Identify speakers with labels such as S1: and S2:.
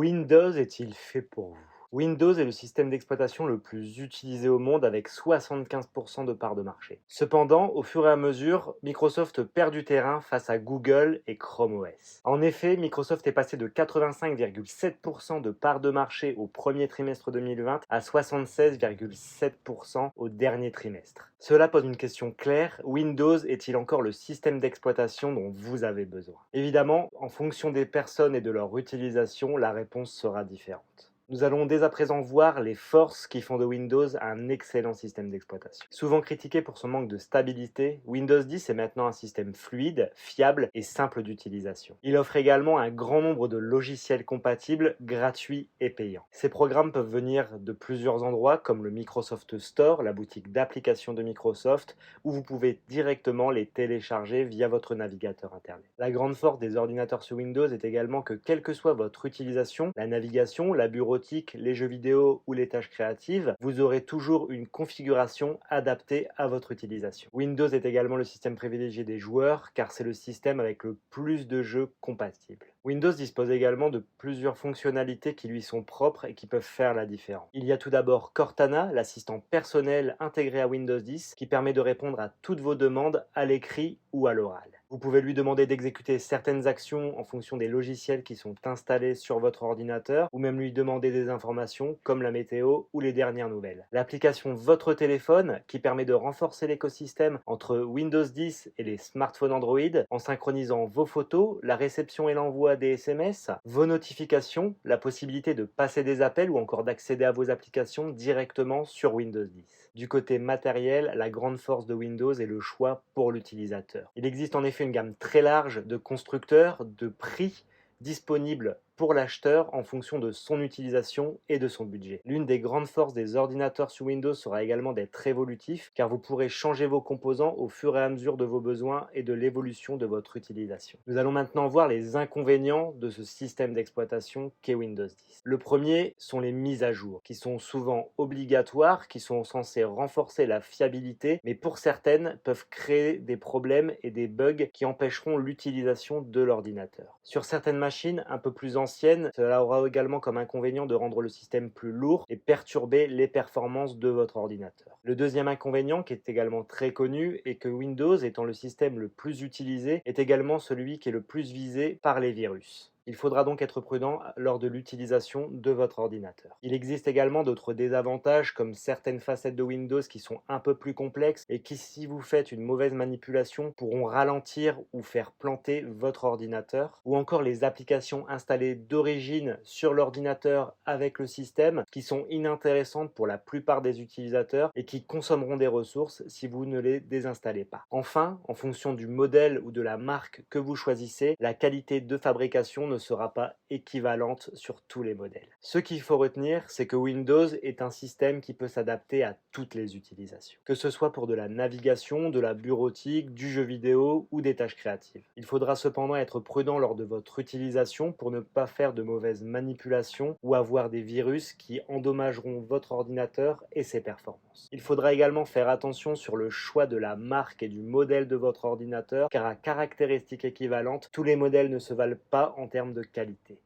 S1: Windows est-il fait pour vous? Windows est le système d'exploitation le plus utilisé au monde avec 75% de parts de marché. Cependant, au fur et à mesure, Microsoft perd du terrain face à Google et Chrome OS. En effet, Microsoft est passé de 85,7% de parts de marché au premier trimestre 2020 à 76,7% au dernier trimestre. Cela pose une question claire, Windows est-il encore le système d'exploitation dont vous avez besoin? Évidemment, en fonction des personnes et de leur utilisation, la réponse sera différente. Nous allons dès à présent voir les forces qui font de Windows un excellent système d'exploitation. Souvent critiqué pour son manque de stabilité, Windows 10 est maintenant un système fluide, fiable et simple d'utilisation. Il offre également un grand nombre de logiciels compatibles, gratuits et payants. Ces programmes peuvent venir de plusieurs endroits comme le Microsoft Store, la boutique d'applications de Microsoft, où vous pouvez directement les télécharger via votre navigateur internet. La grande force des ordinateurs sur Windows est également que quelle que soit votre utilisation, la navigation, la bureautique, les jeux vidéo ou les tâches créatives, vous aurez toujours une configuration adaptée à votre utilisation. Windows est également le système privilégié des joueurs car c'est le système avec le plus de jeux compatibles. Windows dispose également de plusieurs fonctionnalités qui lui sont propres et qui peuvent faire la différence. Il y a tout d'abord Cortana, l'assistant personnel intégré à Windows 10 qui permet de répondre à toutes vos demandes à l'écrit ou à l'oral. Vous pouvez lui demander d'exécuter certaines actions en fonction des logiciels qui sont installés sur votre ordinateur ou même lui demander des informations comme la météo ou les dernières nouvelles. L'application Votre téléphone qui permet de renforcer l'écosystème entre Windows 10 et les smartphones Android en synchronisant vos photos, la réception et l'envoi des SMS, vos notifications, la possibilité de passer des appels ou encore d'accéder à vos applications directement sur Windows 10. Du côté matériel, la grande force de Windows est le choix pour l'utilisateur. Il existe en effet une gamme très large de constructeurs, de prix disponibles pour l'acheteur en fonction de son utilisation et de son budget. L'une des grandes forces des ordinateurs sous Windows sera également d'être évolutif car vous pourrez changer vos composants au fur et à mesure de vos besoins et de l'évolution de votre utilisation. Nous allons maintenant voir les inconvénients de ce système d'exploitation qu'est Windows 10. Le premier sont les mises à jour qui sont souvent obligatoires, qui sont censées renforcer la fiabilité, mais pour certaines peuvent créer des problèmes et des bugs qui empêcheront l'utilisation de l'ordinateur. Sur certaines machines un peu plus anciennes, cela aura également comme inconvénient de rendre le système plus lourd et perturber les performances de votre ordinateur. Le deuxième inconvénient, qui est également très connu, est que Windows, étant le système le plus utilisé, est également celui qui est le plus visé par les virus. Il faudra donc être prudent lors de l'utilisation de votre ordinateur. Il existe également d'autres désavantages comme certaines facettes de Windows qui sont un peu plus complexes et qui, si vous faites une mauvaise manipulation, pourront ralentir ou faire planter votre ordinateur, ou encore les applications installées d'origine sur l'ordinateur avec le système qui sont inintéressantes pour la plupart des utilisateurs et qui consommeront des ressources si vous ne les désinstallez pas. Enfin, en fonction du modèle ou de la marque que vous choisissez, la qualité de fabrication ne sera pas équivalente sur tous les modèles. Ce qu'il faut retenir, c'est que Windows est un système qui peut s'adapter à toutes les utilisations, que ce soit pour de la navigation, de la bureautique, du jeu vidéo ou des tâches créatives. Il faudra cependant être prudent lors de votre utilisation pour ne pas faire de mauvaises manipulations ou avoir des virus qui endommageront votre ordinateur et ses performances. Il faudra également faire attention sur le choix de la marque et du modèle de votre ordinateur car à caractéristiques équivalentes, tous les modèles ne se valent pas en termes de qualité.